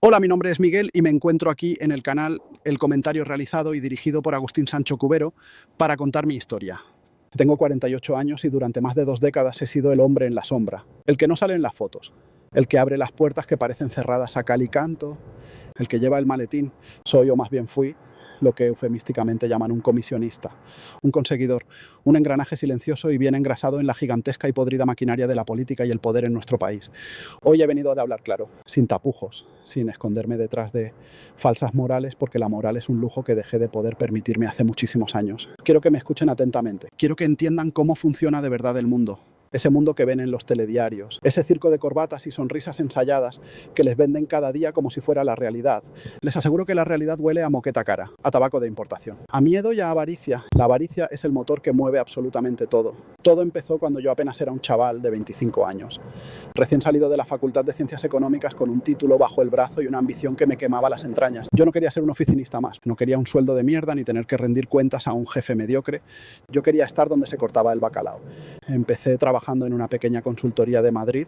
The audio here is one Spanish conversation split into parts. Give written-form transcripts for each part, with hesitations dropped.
Hola, mi nombre es Miguel y me encuentro aquí en el canal El Comentario realizado y dirigido por Agustín Sancho Cubero para contar mi historia. Tengo 48 años y durante más de 2 décadas he sido el hombre en la sombra, el que no sale en las fotos, el que abre las puertas que parecen cerradas a cal y canto, el que lleva el maletín. Soy, o más bien fui, lo que eufemísticamente llaman un comisionista, un conseguidor, un engranaje silencioso y bien engrasado en la gigantesca y podrida maquinaria de la política y el poder en nuestro país. Hoy he venido a hablar claro, sin tapujos, sin esconderme detrás de falsas morales, porque la moral es un lujo que dejé de poder permitirme hace muchísimos años. Quiero que me escuchen atentamente, quiero que entiendan cómo funciona de verdad el mundo. Ese mundo que ven en los telediarios, ese circo de corbatas y sonrisas ensayadas que les venden cada día como si fuera la realidad. Les aseguro que la realidad huele a moqueta cara, a tabaco de importación, a miedo y a avaricia. La avaricia es el motor que mueve absolutamente todo. Todo empezó cuando yo apenas era un chaval de 25 años, recién salido de la Facultad de Ciencias Económicas con un título bajo el brazo y una ambición que me quemaba las entrañas. Yo no quería ser un oficinista más, no quería un sueldo de mierda ni tener que rendir cuentas a un jefe mediocre. Yo quería estar donde se cortaba el bacalao. Empecé trabajando en una pequeña consultoría de Madrid,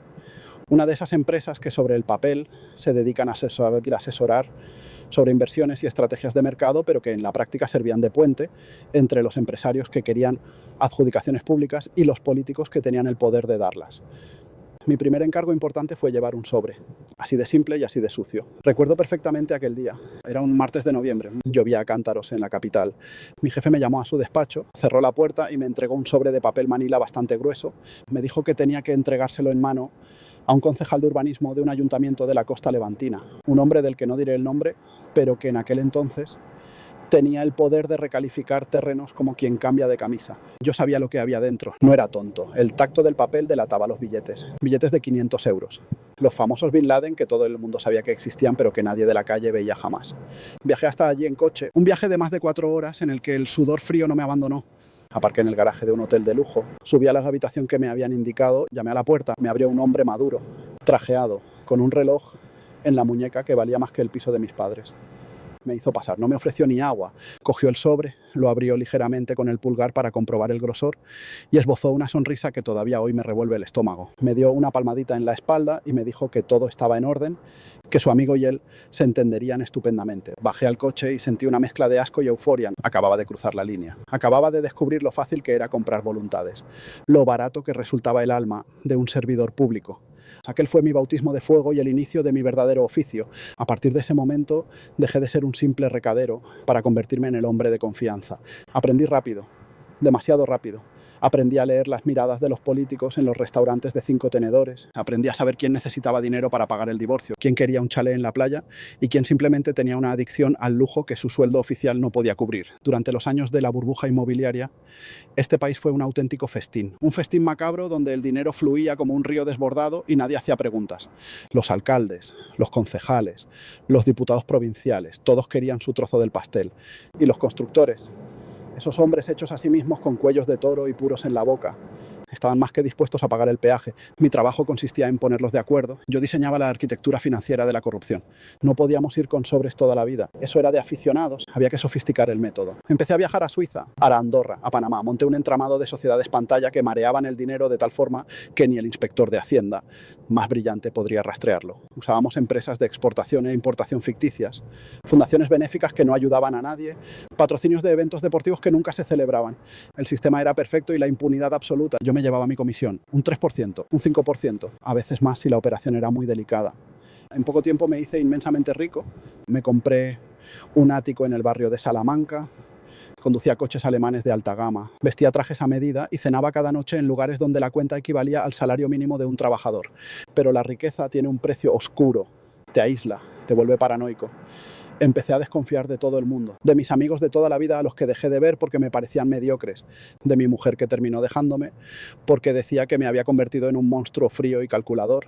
una de esas empresas que sobre el papel se dedican a asesorar sobre inversiones y estrategias de mercado, pero que en la práctica servían de puente entre los empresarios que querían adjudicaciones públicas y los políticos que tenían el poder de darlas. Mi primer encargo importante fue llevar un sobre, así de simple y así de sucio. Recuerdo perfectamente aquel día. Era un martes de noviembre, llovía a cántaros en la capital. Mi jefe me llamó a su despacho, cerró la puerta y me entregó un sobre de papel manila bastante grueso. Me dijo que tenía que entregárselo en mano a un concejal de urbanismo de un ayuntamiento de la costa levantina, un hombre del que no diré el nombre, pero que en aquel entonces tenía el poder de recalificar terrenos como quien cambia de camisa. Yo sabía lo que había dentro, no era tonto. El tacto del papel delataba los billetes de 500 euros. Los famosos Bin Laden que todo el mundo sabía que existían, pero que nadie de la calle veía jamás. Viajé hasta allí en coche, un viaje de más de 4 horas en el que el sudor frío no me abandonó. Aparqué en el garaje de un hotel de lujo, subí a la habitación que me habían indicado, llamé a la puerta, me abrió un hombre maduro, trajeado, con un reloj en la muñeca que valía más que el piso de mis padres. Me hizo pasar, no me ofreció ni agua. Cogió el sobre, lo abrió ligeramente con el pulgar para comprobar el grosor y esbozó una sonrisa que todavía hoy me revuelve el estómago. Me dio una palmadita en la espalda y me dijo que todo estaba en orden, que su amigo y él se entenderían estupendamente. Bajé al coche y sentí una mezcla de asco y euforia. Acababa de cruzar la línea. Acababa de descubrir lo fácil que era comprar voluntades, lo barato que resultaba el alma de un servidor público. Aquel fue mi bautismo de fuego y el inicio de mi verdadero oficio. A partir de ese momento dejé de ser un simple recadero para convertirme en el hombre de confianza. Aprendí rápido, demasiado rápido. Aprendí a leer las miradas de los políticos en los restaurantes de 5 tenedores. Aprendí a saber quién necesitaba dinero para pagar el divorcio, quién quería un chalet en la playa y quién simplemente tenía una adicción al lujo que su sueldo oficial no podía cubrir. Durante los años de la burbuja inmobiliaria, este país fue un auténtico festín. Un festín macabro donde el dinero fluía como un río desbordado y nadie hacía preguntas. Los alcaldes, los concejales, los diputados provinciales, todos querían su trozo del pastel. Y los constructores, esos hombres hechos a sí mismos con cuellos de toro y puros en la boca, estaban más que dispuestos a pagar el peaje. Mi trabajo consistía en ponerlos de acuerdo. Yo diseñaba la arquitectura financiera de la corrupción. No podíamos ir con sobres toda la vida. Eso era de aficionados. Había que sofisticar el método. Empecé a viajar a Suiza, a Andorra, a Panamá. Monté un entramado de sociedades pantalla que mareaban el dinero de tal forma que ni el inspector de Hacienda más brillante podría rastrearlo. Usábamos empresas de exportación e importación ficticias, fundaciones benéficas que no ayudaban a nadie, patrocinios de eventos deportivos que nunca se celebraban. El sistema era perfecto y la impunidad absoluta. Yo me llevaba mi comisión, un 3%, un 5%, a veces más si la operación era muy delicada. En poco tiempo me hice inmensamente rico. Me compré un ático en el barrio de Salamanca, conducía coches alemanes de alta gama, vestía trajes a medida y cenaba cada noche en lugares donde la cuenta equivalía al salario mínimo de un trabajador. Pero la riqueza tiene un precio oscuro, te aísla, te vuelve paranoico. Empecé a desconfiar de todo el mundo, de mis amigos de toda la vida a los que dejé de ver porque me parecían mediocres, de mi mujer que terminó dejándome porque decía que me había convertido en un monstruo frío y calculador.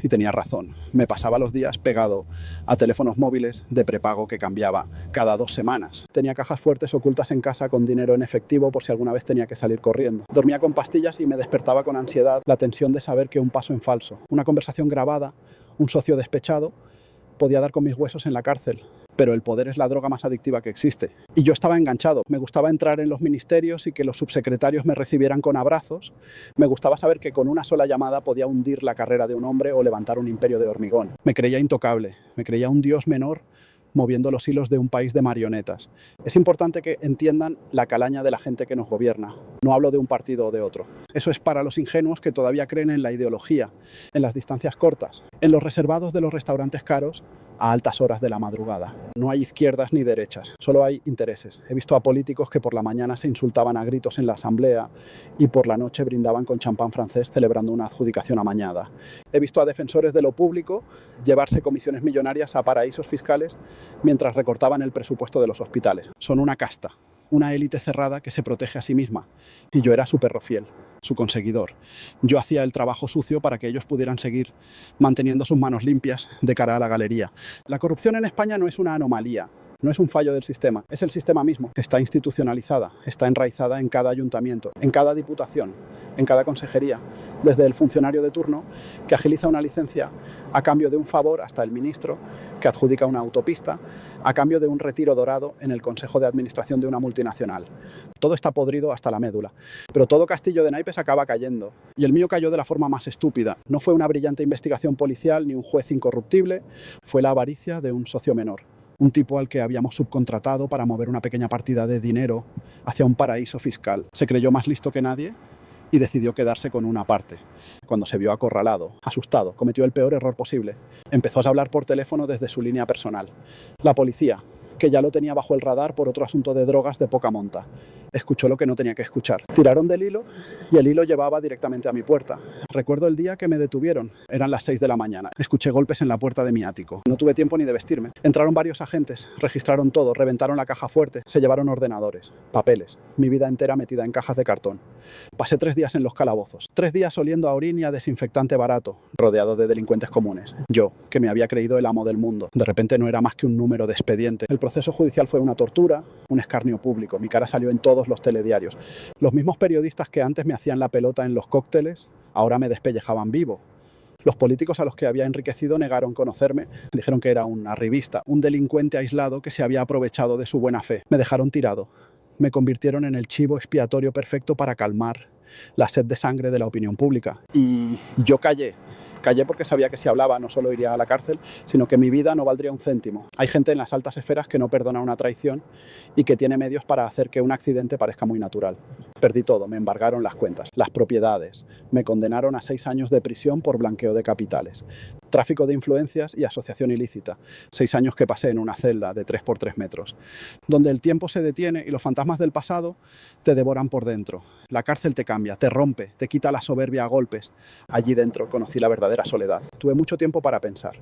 Y tenía razón, me pasaba los días pegado a teléfonos móviles de prepago que cambiaba cada 2 semanas. Tenía cajas fuertes ocultas en casa con dinero en efectivo por si alguna vez tenía que salir corriendo. Dormía con pastillas y me despertaba con ansiedad, la tensión de saber que un paso en falso, una conversación grabada, un socio despechado, podía dar con mis huesos en la cárcel. pero el poder es la droga más adictiva que existe. Y yo estaba enganchado. Me gustaba entrar en los ministerios y que los subsecretarios me recibieran con abrazos. Me gustaba saber que con una sola llamada podía hundir la carrera de un hombre o levantar un imperio de hormigón. Me creía intocable, me creía un dios menor moviendo los hilos de un país de marionetas. Es importante que entiendan la calaña de la gente que nos gobierna. No hablo de un partido o de otro. Eso es para los ingenuos que todavía creen en la ideología, en las distancias cortas, en los reservados de los restaurantes caros a altas horas de la madrugada. No hay izquierdas ni derechas, solo hay intereses. He visto a políticos que por la mañana se insultaban a gritos en la asamblea y por la noche brindaban con champán francés celebrando una adjudicación amañada. He visto a defensores de lo público llevarse comisiones millonarias a paraísos fiscales mientras recortaban el presupuesto de los hospitales. Son una casta, una élite cerrada que se protege a sí misma. Y yo era su perro fiel, su conseguidor. Yo hacía el trabajo sucio para que ellos pudieran seguir manteniendo sus manos limpias de cara a la galería. La corrupción en España no es una anomalía. No es un fallo del sistema, es el sistema mismo. Está institucionalizada, está enraizada en cada ayuntamiento, en cada diputación, en cada consejería, desde el funcionario de turno que agiliza una licencia a cambio de un favor hasta el ministro que adjudica una autopista a cambio de un retiro dorado en el consejo de administración de una multinacional. Todo está podrido hasta la médula, pero todo castillo de naipes acaba cayendo. Y el mío cayó de la forma más estúpida. No fue una brillante investigación policial ni un juez incorruptible, fue la avaricia de un socio menor. Un tipo al que habíamos subcontratado para mover una pequeña partida de dinero hacia un paraíso fiscal. Se creyó más listo que nadie y decidió quedarse con una parte. Cuando se vio acorralado, asustado, cometió el peor error posible. Empezó a hablar por teléfono desde su línea personal. La policía, que ya lo tenía bajo el radar por otro asunto de drogas de poca monta, escuchó lo que no tenía que escuchar. Tiraron del hilo y el hilo llevaba directamente a mi puerta. Recuerdo el día que me detuvieron. Eran las 6 de la mañana. Escuché golpes en la puerta de mi ático. No tuve tiempo ni de vestirme. Entraron varios agentes, registraron todo, reventaron la caja fuerte, se llevaron ordenadores, papeles, mi vida entera metida en cajas de cartón. Pasé 3 días en los calabozos. 3 días oliendo a orín y a desinfectante barato, rodeado de delincuentes comunes. Yo, que me había creído el amo del mundo, de repente no era más que un número de expediente. El proceso judicial fue una tortura, un escarnio público. Mi cara salió en todos los telediarios. Los mismos periodistas que antes me hacían la pelota en los cócteles, ahora me despellejaban vivo. Los políticos a los que había enriquecido negaron conocerme, dijeron que era un arribista, un delincuente aislado que se había aprovechado de su buena fe. Me dejaron tirado. Me convirtieron en el chivo expiatorio perfecto para calmar la sed de sangre de la opinión pública. Y yo callé. Callé porque sabía que si hablaba no solo iría a la cárcel, sino que mi vida no valdría un céntimo. Hay gente en las altas esferas que no perdona una traición y que tiene medios para hacer que un accidente parezca muy natural. Perdí todo, me embargaron las cuentas, las propiedades, me condenaron a 6 años de prisión por blanqueo de capitales, tráfico de influencias y asociación ilícita. 6 años que pasé en una celda de 3 por 3 metros, donde el tiempo se detiene y los fantasmas del pasado te devoran por dentro. La cárcel te cambia, te rompe, te quita la soberbia a golpes. Allí dentro conocí la verdadera soledad. Tuve mucho tiempo para pensar,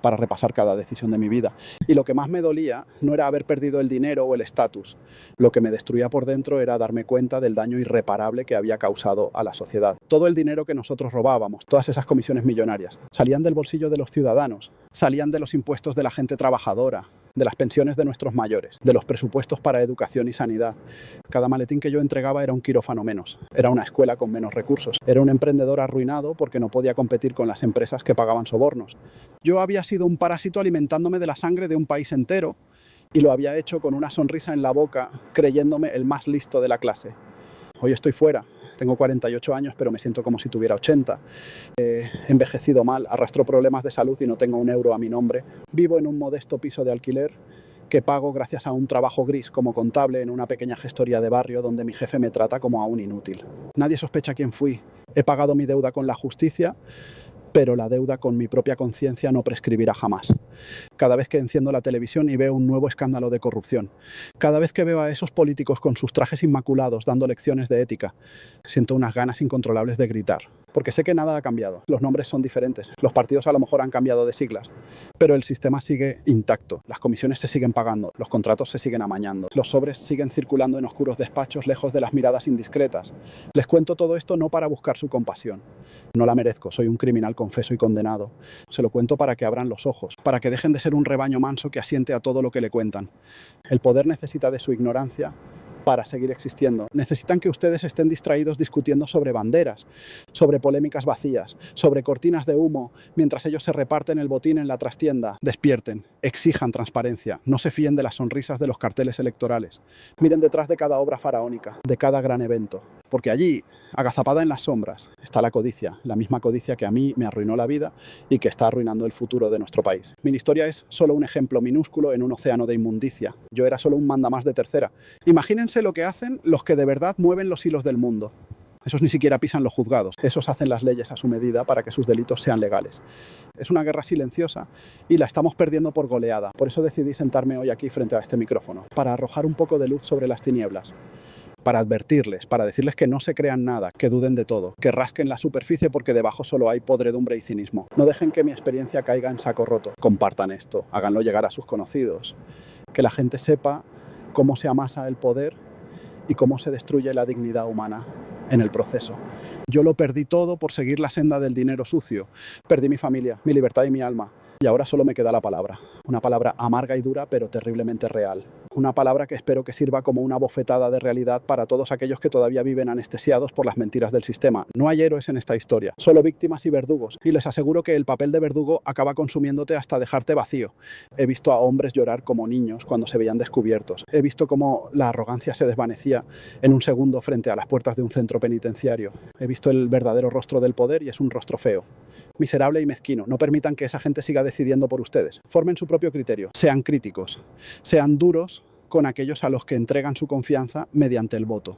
para repasar cada decisión de mi vida. Y lo que más me dolía no era haber perdido el dinero o el estatus. Lo que me destruía por dentro era darme cuenta del daño irreparable que había causado a la sociedad. Todo el dinero que nosotros robábamos, todas esas comisiones millonarias, salían del bolsillo de los ciudadanos, salían de los impuestos de la gente trabajadora, de las pensiones de nuestros mayores, de los presupuestos para educación y sanidad. Cada maletín que yo entregaba era un quirófano menos, era una escuela con menos recursos, era un emprendedor arruinado porque no podía competir con las empresas que pagaban sobornos. Yo había sido un parásito alimentándome de la sangre de un país entero y lo había hecho con una sonrisa en la boca, creyéndome el más listo de la clase. Hoy estoy fuera. Tengo 48 años, pero me siento como si tuviera 80. He envejecido mal, arrastro problemas de salud y no tengo un euro a mi nombre. Vivo en un modesto piso de alquiler que pago gracias a un trabajo gris como contable en una pequeña gestoría de barrio donde mi jefe me trata como a un inútil. Nadie sospecha quién fui. He pagado mi deuda con la justicia, pero la deuda con mi propia conciencia no prescribirá jamás. Cada vez que enciendo la televisión y veo un nuevo escándalo de corrupción, cada vez que veo a esos políticos con sus trajes inmaculados dando lecciones de ética, siento unas ganas incontrolables de gritar. Porque sé que nada ha cambiado, los nombres son diferentes, los partidos a lo mejor han cambiado de siglas, pero el sistema sigue intacto, las comisiones se siguen pagando, los contratos se siguen amañando, los sobres siguen circulando en oscuros despachos lejos de las miradas indiscretas. Les cuento todo esto no para buscar su compasión, no la merezco, soy un criminal confeso y condenado. Se lo cuento para que abran los ojos, para que dejen de ser un rebaño manso que asiente a todo lo que le cuentan. El poder necesita de su ignorancia para seguir existiendo. Necesitan que ustedes estén distraídos discutiendo sobre banderas, sobre polémicas vacías, sobre cortinas de humo, mientras ellos se reparten el botín en la trastienda. Despierten, exijan transparencia, no se fíen de las sonrisas de los carteles electorales. Miren detrás de cada obra faraónica, de cada gran evento, porque allí, agazapada en las sombras, está la codicia, la misma codicia que a mí me arruinó la vida y que está arruinando el futuro de nuestro país. Mi historia es solo un ejemplo minúsculo en un océano de inmundicia. Yo era solo un mandamás de tercera. Imagínense lo que hacen los que de verdad mueven los hilos del mundo. Esos ni siquiera pisan los juzgados, esos hacen las leyes a su medida para que sus delitos sean legales. Es una guerra silenciosa y la estamos perdiendo por goleada. Por eso decidí sentarme hoy aquí frente a este micrófono, para arrojar un poco de luz sobre las tinieblas, para advertirles, para decirles que no se crean nada, que duden de todo, que rasquen la superficie porque debajo solo hay podredumbre y cinismo. No dejen que mi experiencia caiga en saco roto. Compartan esto, háganlo llegar a sus conocidos. Que la gente sepa cómo se amasa el poder y cómo se destruye la dignidad humana en el proceso. Yo lo perdí todo por seguir la senda del dinero sucio. Perdí mi familia, mi libertad y mi alma. Y ahora solo me queda la palabra. Una palabra amarga y dura, pero terriblemente real. Una palabra que espero que sirva como una bofetada de realidad para todos aquellos que todavía viven anestesiados por las mentiras del sistema. No hay héroes en esta historia, solo víctimas y verdugos. Y les aseguro que el papel de verdugo acaba consumiéndote hasta dejarte vacío. He visto a hombres llorar como niños cuando se veían descubiertos. He visto cómo la arrogancia se desvanecía en un segundo frente a las puertas de un centro penitenciario. He visto el verdadero rostro del poder y es un rostro feo, miserable y mezquino. No permitan que esa gente siga decidiendo por ustedes. Formen su propio criterio. Sean críticos. Sean duros con aquellos a los que entregan su confianza mediante el voto.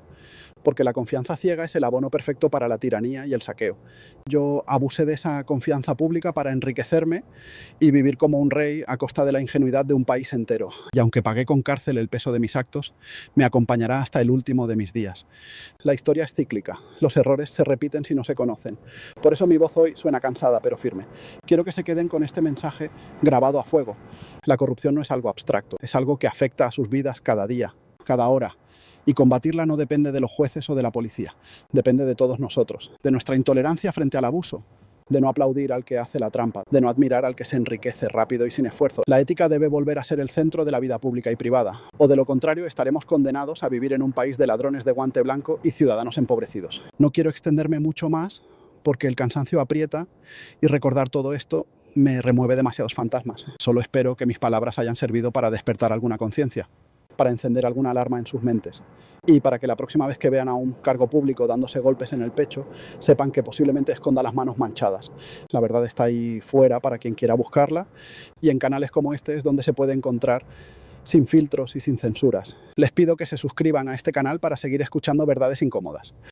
Porque la confianza ciega es el abono perfecto para la tiranía y el saqueo. Yo abusé de esa confianza pública para enriquecerme y vivir como un rey a costa de la ingenuidad de un país entero. Y aunque pagué con cárcel el peso de mis actos, me acompañará hasta el último de mis días. La historia es cíclica. Los errores se repiten si no se conocen. Por eso mi voz hoy suena cansada pero firme. Quiero que se queden con este mensaje grabado a fuego. La corrupción no es algo abstracto, es algo que afecta a sus vidas cada día, cada hora. Y combatirla no depende de los jueces o de la policía, depende de todos nosotros, de nuestra intolerancia frente al abuso, de no aplaudir al que hace la trampa, de no admirar al que se enriquece rápido y sin esfuerzo. La ética debe volver a ser el centro de la vida pública y privada, o de lo contrario estaremos condenados a vivir en un país de ladrones de guante blanco y ciudadanos empobrecidos. No quiero extenderme mucho más porque el cansancio aprieta y recordar todo esto me remueve demasiados fantasmas. Solo espero que mis palabras hayan servido para despertar alguna conciencia, para encender alguna alarma en sus mentes y para que la próxima vez que vean a un cargo público dándose golpes en el pecho, sepan que posiblemente esconda las manos manchadas. La verdad está ahí fuera para quien quiera buscarla y en canales como este es donde se puede encontrar sin filtros y sin censuras. Les pido que se suscriban a este canal para seguir escuchando verdades incómodas.